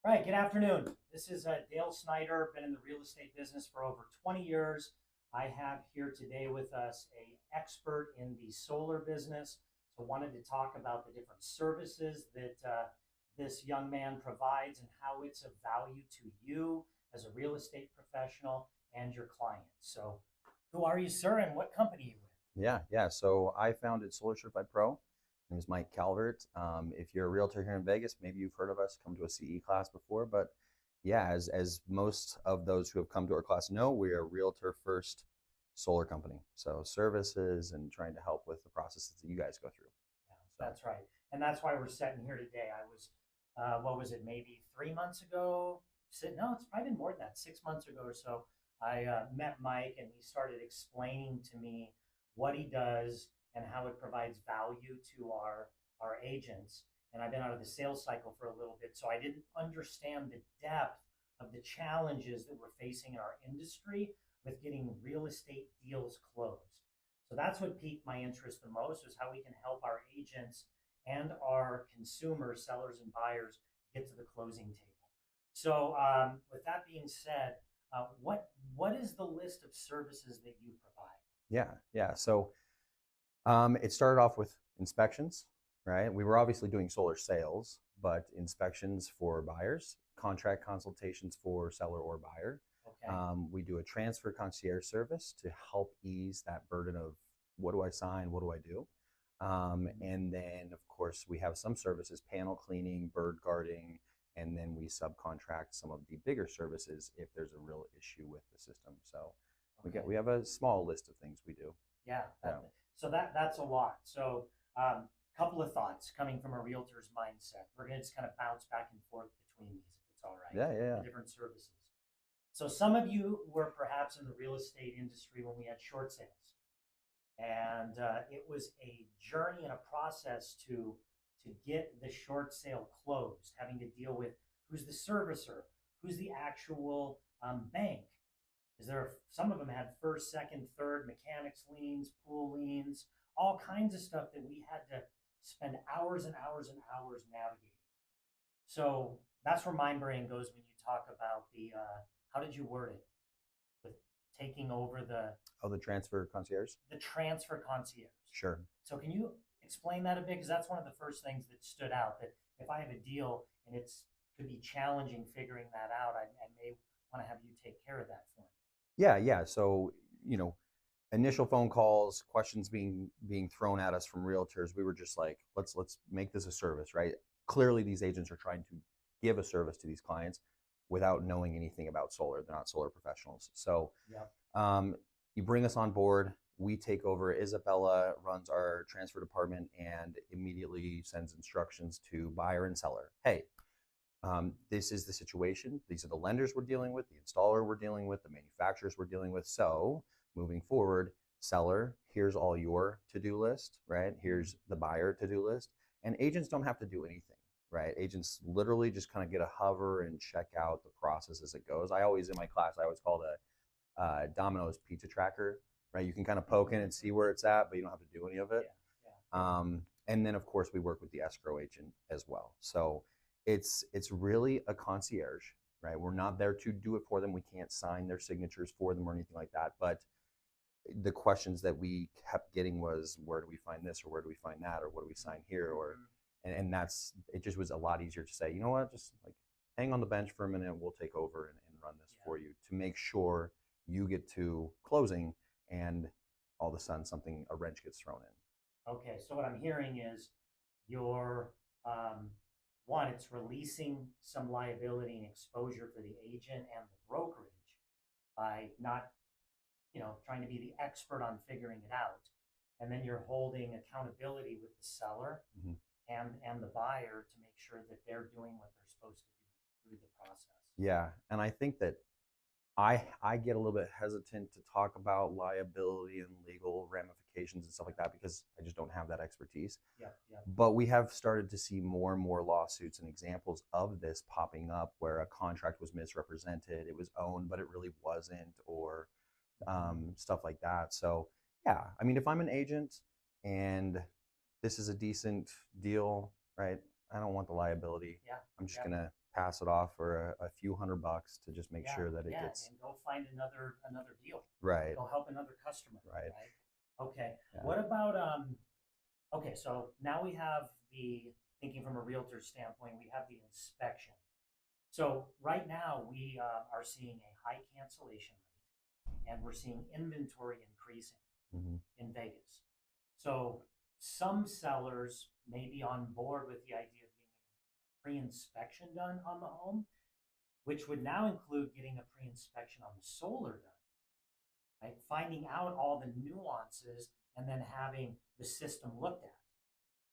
All right, good afternoon. This is Dale Snyder, been in the real estate business for over 20 years. I have here today with us a expert in the solar business. So wanted to talk about the different services that this young man provides and how it's of value to you as a real estate professional and your clients. So who are you, sir, and what company are you with? Yeah. So I founded Solar Certified Pro. My name is Mike Calvert. If you're a realtor here in Vegas, maybe you've heard of us, come to a CE class before. But yeah, as most of those who have come to our class know, we are a realtor first solar company. So services and trying to help with the processes that you guys go through. Yeah, that's right. And that's why we're sitting here today. I was, what was it, maybe 3 months ago? No, it's probably been more than that, 6 months ago or so. I met Mike and he started explaining to me what he does and how it provides value to our agents. And I've been out of the sales cycle for a little bit, so I didn't understand the depth of the challenges that we're facing in our industry with getting real estate deals closed. So that's what piqued my interest the most is how we can help our agents and our consumers, sellers and buyers get to the closing table. So with that being said, what is the list of services that you provide? Yeah. So it started off with inspections, right? We were obviously doing solar sales, but inspections for buyers, contract consultations for seller or buyer. Okay. We do a transfer concierge service to help ease that burden of what do I sign, what do I do? And then, of course, we have some services, panel cleaning, bird guarding, and then we subcontract some of the bigger services if there's a real issue with the system. So we have a small list of things we do. Yeah. Yeah. So that's a lot. So couple of thoughts coming from a realtor's mindset. We're going to just kind of bounce back and forth between these, if it's all right. Yeah. The different services. So some of you were perhaps in the real estate industry when we had short sales, and it was a journey and a process to get the short sale closed, having to deal with who's the servicer, who's the actual bank. Is there some of them had first, second, third mechanics liens, pool liens, all kinds of stuff that we had to spend hours and hours and hours navigating. So that's where my brain goes when you talk about the how did you word it with taking over the transfer concierge. the transfer concierge. Sure. So can you explain that a bit? Because that's one of the first things that stood out. That if I have a deal and it's could be challenging figuring that out, I may want to have you take care of that for me. Yeah. So initial phone calls, questions being thrown at us from realtors, we were just like, let's make this a service, right? Clearly, these agents are trying to give a service to these clients without knowing anything about solar. They're not solar professionals. So you bring us on board. We take over. Isabella runs our transfer department and immediately sends instructions to buyer and seller. Hey, this is the situation. These are the lenders we're dealing with, the installer we're dealing with, the manufacturers we're dealing with. So moving forward, seller, here's all your to-do list, right? Here's the buyer to-do list. And agents don't have to do anything, right? Agents literally just kind of get a hover and check out the process as it goes. I always, in my class, I always call it a Domino's pizza tracker, right? You can kind of poke in and see where it's at, but you don't have to do any of it. Yeah. And then, of course, we work with the escrow agent as well. So it's really a concierge, right? We're not there to do it for them. We can't sign their signatures for them or anything like that. But the questions that we kept getting was, where do we find this, or where do we find that, or what do we sign here, or and that's it. Just was a lot easier to say, you know what, just like hang on the bench for a minute, we'll take over and run this for you to make sure you get to closing and all of a sudden a wrench gets thrown in. Okay, so what I'm hearing is your one, it's releasing some liability and exposure for the agent and the brokerage by not, trying to be the expert on figuring it out. And then you're holding accountability with the seller and the buyer to make sure that they're doing what they're supposed to do through the process. Yeah, and I think that I get a little bit hesitant to talk about liability and legal ramifications and stuff like that because I just don't have that expertise. Yeah. But we have started to see more and more lawsuits and examples of this popping up where a contract was misrepresented, it was owned, but it really wasn't, or stuff like that. So yeah, I mean, if I'm an agent and this is a decent deal, right? I don't want the liability. Yeah. I'm just gonna pass it off for a few $100 to just make sure that it gets and go find another deal. right. Go help another customer. Right. Okay. Yeah. What about okay, so now we have the thinking from a realtor's standpoint, we have the inspection. So right now we are seeing a high cancellation rate, and we're seeing inventory increasing in Vegas. So some sellers may be on board with the idea of getting a pre-inspection done on the home, which would now include getting a pre-inspection on the solar done, right? Finding out all the nuances and then having the system looked at.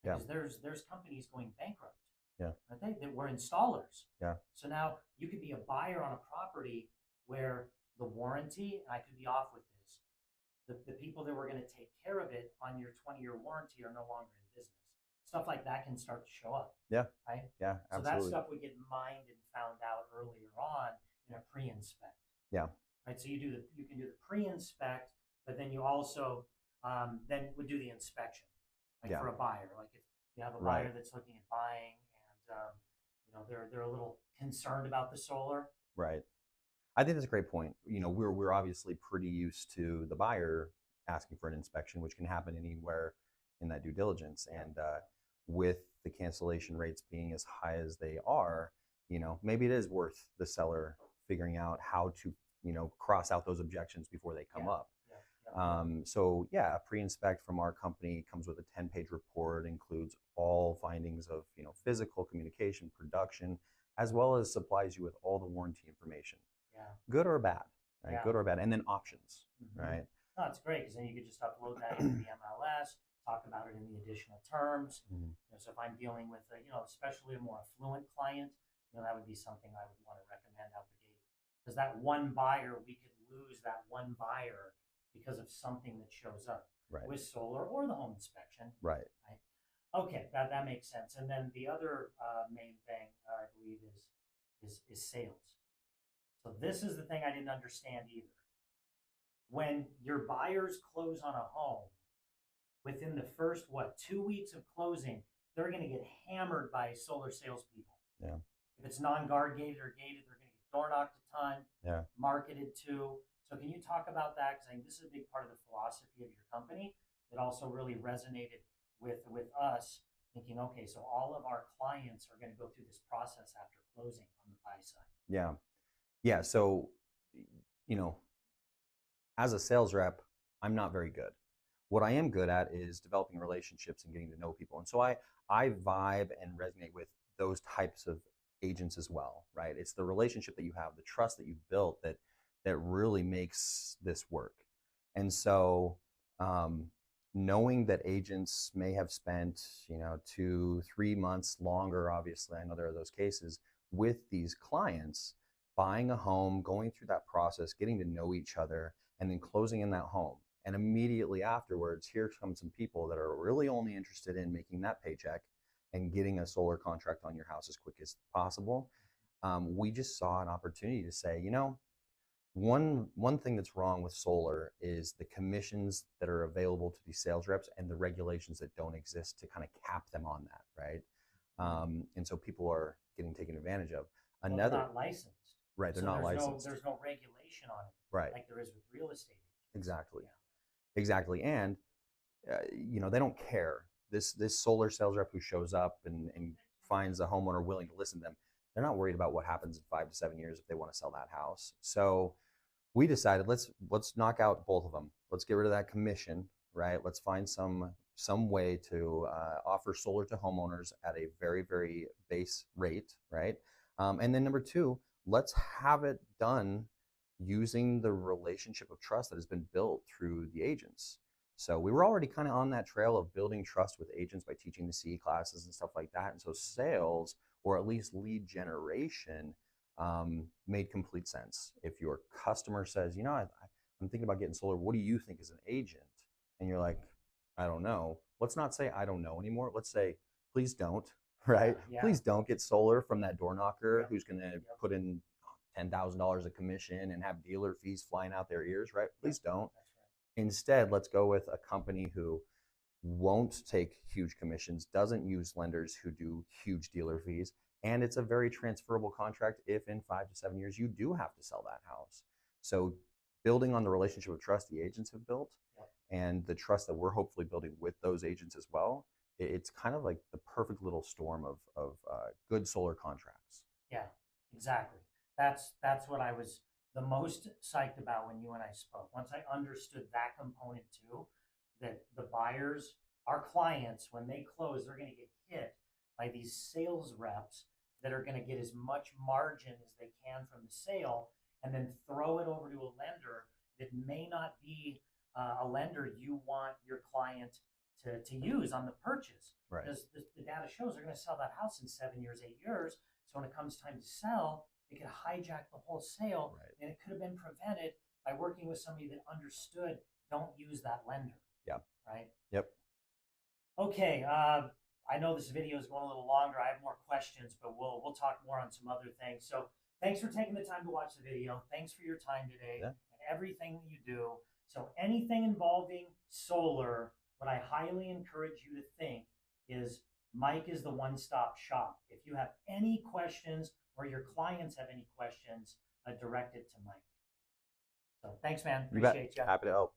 Because there's companies going bankrupt. Yeah. Aren't they? That were installers. Yeah. So now you could be a buyer on a property where the warranty, and I could be off with this, the people that were going to take care of it on your 20-year warranty are no longer in business. Stuff like that can start to show up. Yeah. Right? Yeah, So absolutely. that stuff would get mined and found out earlier on in a pre-inspect. Yeah. Right. So you can do the pre-inspect, but then you also then would do the inspection. Like for a buyer, like if you have a buyer that's looking at buying and they're a little concerned about the solar. Right. I think that's a great point. We're obviously pretty used to the buyer asking for an inspection, which can happen anywhere in that due diligence. And with the cancellation rates being as high as they are, maybe it is worth the seller figuring out how to, cross out those objections before they come up. So a pre-inspect from our company comes with a 10-page report, includes all findings of, physical, communication, production, as well as supplies you with all the warranty information. Yeah. Good or bad, right? Yeah. Good or bad. And then options, right? No, it's great because then you could just upload that into the MLS, talk about it in the additional terms. So if I'm dealing with, especially a more affluent client, that would be something I would want to recommend out the gate. Because that one buyer, we could lose that one buyer because of something that shows up with solar or the home inspection. Right. Okay, that makes sense. And then the other main thing I believe is sales. So this is the thing I didn't understand either. When your buyers close on a home, within the first 2 weeks of closing, they're going to get hammered by solar salespeople. Yeah. If it's non-guard gated or gated, they're going to get door knocked a ton. Yeah. Marketed to. So can you talk about that? Because I think this is a big part of the philosophy of your company that also really resonated with us, thinking, okay, so all of our clients are going to go through this process after closing on the buy side. Yeah. Yeah. So, as a sales rep, I'm not very good. What I am good at is developing relationships and getting to know people. And so I vibe and resonate with those types of agents as well, right? It's the relationship that you have, the trust that you've built that really makes this work. And so knowing that agents may have spent 2-3 months longer, obviously I know there are those cases, with these clients, buying a home, going through that process, getting to know each other, and then closing in that home. And immediately afterwards, here come some people that are really only interested in making that paycheck and getting a solar contract on your house as quick as possible. We just saw an opportunity to say, one thing that's wrong with solar is the commissions that are available to these sales reps and the regulations that don't exist to kind of cap them on that, right? And so people are getting taken advantage of. They're not licensed. Right, they're not licensed. There's no regulation on it, right? Like there is with real estate. Exactly, exactly. And they don't care. This solar sales rep who shows up and finds a homeowner willing to listen to them, they're not worried about what happens in 5 to 7 years if they want to sell that house. So we decided let's knock out both of them. Let's get rid of that commission, right? Let's find some way to offer solar to homeowners at a very, very base rate, right? And then number 2, let's have it done using the relationship of trust that has been built through the agents. So we were already kind of on that trail of building trust with agents by teaching the CE classes and stuff like that. And so sales, or at least lead generation, made complete sense. If your customer says, I'm thinking about getting solar, what do you think as an agent? And you're like, I don't know. Let's not say I don't know anymore. Let's say, please don't, right? Yeah. Please don't get solar from that door knocker who's going to put in $10,000 of commission and have dealer fees flying out their ears, right? Please don't. Right. Instead, let's go with a company who won't take huge commissions, doesn't use lenders who do huge dealer fees, And it's a very transferable contract if in 5 to 7 years you do have to sell that house. So building on the relationship of trust the agents have built, Yep. and the trust that we're hopefully building with those agents as well, it's kind of like the perfect little storm of good solar contracts. Yeah, exactly. That's what I was the most psyched about when you and I spoke. Once I understood that component too, that the buyers, our clients, when they close, they're going to get hit by these sales reps that are going to get as much margin as they can from the sale, and then throw it over to a lender that may not be a lender you want your client to use on the purchase. Right. Because the data shows they're going to sell that house in 7 years, 8 years. So when it comes time to sell, they could hijack the whole sale, Right. and it could have been prevented by working with somebody that understood. Don't use that lender. Yeah. Right. Yep. Okay. I know this video is going a little longer. I have more questions, but we'll talk more on some other things. So thanks for taking the time to watch the video. Thanks for your time today, Yeah. and everything that you do. So anything involving solar, what I highly encourage you to think is Mike is the one-stop shop. If you have any questions or your clients have any questions, direct it to Mike. So thanks, man. You bet. Appreciate you. Happy to help.